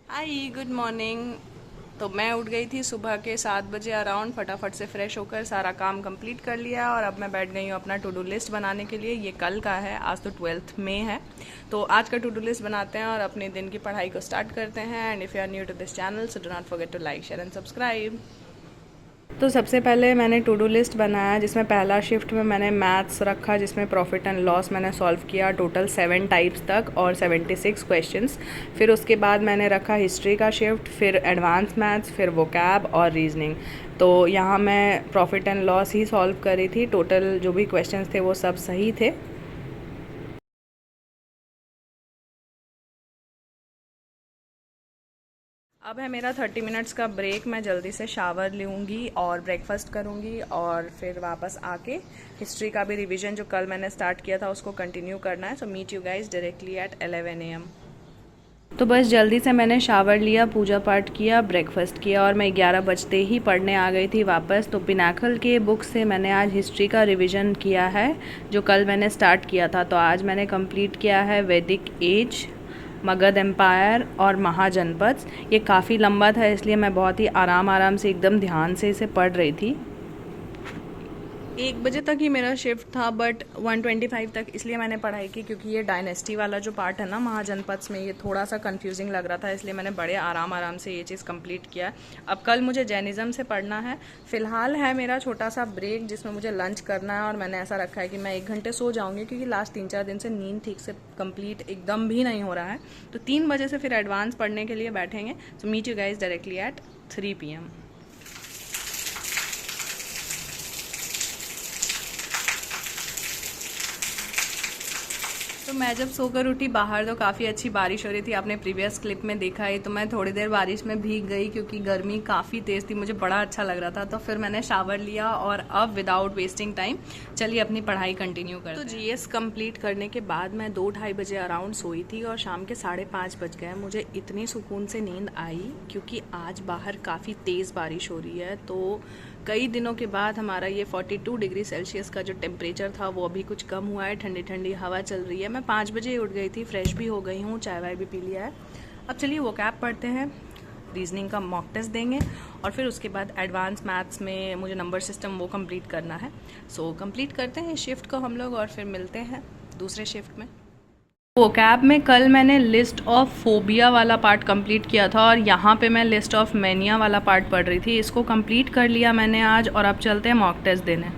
Hi good morning. तो मैं उठ गई थी सुबह के 7 बजे अराउंड, फटाफट से फ्रेश होकर सारा काम कंप्लीट कर लिया और अब मैं बैठ गई हूँ अपना टू डू लिस्ट बनाने के लिए। ये कल का है, आज तो 12th मई है। तो आज का टू डू लिस्ट बनाते हैं और अपने दिन की पढ़ाई को स्टार्ट करते हैं। And if you are new to this channel so do not forget to like share and subscribe. तो सबसे पहले मैंने टू डू लिस्ट बनाया जिसमें पहला शिफ्ट में मैंने मैथ्स रखा, जिसमें प्रॉफिट एंड लॉस मैंने सॉल्व किया टोटल 7 टाइप्स तक और 76 क्वेश्चंस। फिर उसके बाद मैंने रखा हिस्ट्री का शिफ्ट, फिर एडवांस मैथ्स, फिर वोकैब और रीजनिंग। तो यहाँ मैं profit and loss he solve करी थी। टोटल जो भी क्वेश्चंस थे वो सब सही थे। अब है मेरा 30 मिनट्स का ब्रेक। मैं जल्दी से शावर लूँगी और ब्रेकफास्ट करूँगी और फिर वापस आके हिस्ट्री का भी रिवीजन जो कल मैंने स्टार्ट किया था उसको कंटिन्यू करना है। So meet you guys directly at 11 AM। तो बस जल्दी से मैंने शावर लिया, पूजा पाठ किया, ब्रेकफास्ट किया और मैं 11 बजते ही पढ़ने आ गई थी वापस। तो पिनाकल के बुक से मैंने आज हिस्ट्री का रिवीजन किया है जो कल मैंने स्टार्ट किया था। तो आज मैंने कंप्लीट किया है वैदिक एज, मगध एम्पायर और महाजनपद। ये काफ़ी लंबा था इसलिए मैं बहुत ही आराम से एकदम ध्यान से इसे पढ़ रही थी। 1 बजे तक ही मेरा शिफ्ट था बट 1:25 तक इसलिए मैंने पढ़ाई की क्योंकि ये डायनेस्टी वाला जो पार्ट है ना महाजनपद में, ये थोड़ा सा कंफ्यूजिंग लग रहा था, इसलिए मैंने बड़े आराम से ये चीज़ कंप्लीट किया। अब कल मुझे जैनिज़्म से पढ़ना है। फिलहाल है मेरा छोटा सा ब्रेक जिसमें मुझे लंच करना है और मैंने ऐसा रखा है कि मैं 1 घंटे सो जाऊँगी क्योंकि लास्ट 3-4 दिन से नींद ठीक से कंप्लीट एकदम भी नहीं हो रहा है। तो 3 बजे से फिर एडवांस पढ़ने के लिए बैठेंगे। So meet you guys directly at 3 PM। तो मैं जब सोकर उठी बाहर तो काफ़ी अच्छी बारिश हो रही थी, आपने प्रीवियस क्लिप में देखा ही। तो मैं थोड़ी देर बारिश में भीग गई क्योंकि गर्मी काफ़ी तेज़ थी, मुझे बड़ा अच्छा लग रहा था। तो फिर मैंने शावर लिया और अब विदाउट वेस्टिंग टाइम चलिए अपनी पढ़ाई कंटिन्यू करते हैं। तो जीएस कंप्लीट करने के बाद मैं 2-2:30 बजे अराउंड सोई थी और शाम के 5:30 बज गए। मुझे इतनी सुकून से नींद आई क्योंकि आज बाहर काफ़ी तेज़ बारिश हो रही है। तो कई दिनों के बाद हमारा ये 42 डिग्री सेल्सियस का जो टेम्परेचर था वो अभी कुछ कम हुआ है, ठंडी ठंडी हवा चल रही है। मैं 5 बजे उठ गई थी, फ्रेश भी हो गई हूँ, चाय वाय भी पी लिया है। अब चलिए वोकैब पढ़ते हैं, रीजनिंग का मॉक टेस्ट देंगे और फिर उसके बाद एडवांस मैथ्स में मुझे नंबर सिस्टम वो कंप्लीट करना है। सो कंप्लीट करते हैं इस शिफ्ट को हम लोग और फिर मिलते हैं दूसरे शिफ्ट में। वोकैब में कल मैंने लिस्ट ऑफ फोबिया वाला पार्ट कंप्लीट किया था और यहाँ पे मैं लिस्ट ऑफ मैनिया वाला पार्ट पढ़ रही थी। इसको कंप्लीट कर लिया मैंने आज और अब चलते हैं मॉक टेस्ट देने।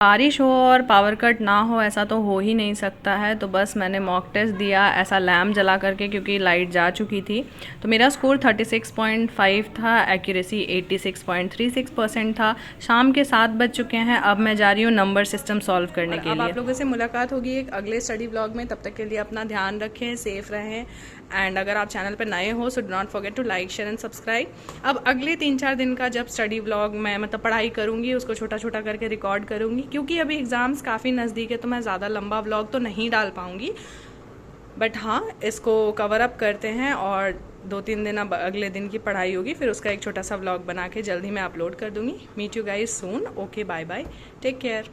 बारिश हो और पावर कट ना हो ऐसा तो हो ही नहीं सकता है। तो बस मैंने मॉक टेस्ट दिया ऐसा लैम्प जला करके क्योंकि लाइट जा चुकी थी। तो मेरा स्कोर 36.5 था, एक्यूरेसी 86.36% था। शाम के 7 बज चुके हैं, अब मैं जा रही हूँ नंबर सिस्टम सॉल्व करने के लिए। अब आप लोगों से मुलाकात होगी एक अगले स्टडी ब्लॉग में। तब तक के लिए अपना ध्यान रखें, सेफ रहें एंड अगर आप चैनल पर नए हो so do not forget to like share and subscribe. अब अगले 3-4 दिन का जब स्टडी ब्लॉग मैं मतलब पढ़ाई करूँगी उसको छोटा छोटा करके रिकॉर्ड करूँगी क्योंकि अभी एग्ज़ाम्स काफ़ी नज़दीक है तो मैं ज़्यादा लंबा व्लॉग तो नहीं डाल पाऊँगी। बट हाँ, इसको कवर अप करते हैं और 2-3 दिन अब अगले दिन की पढ़ाई होगी, फिर उसका एक छोटा सा व्लॉग बना के जल्द ही मैं अपलोड कर दूँगी। Meet you guys soon. Okay, bye bye, take care.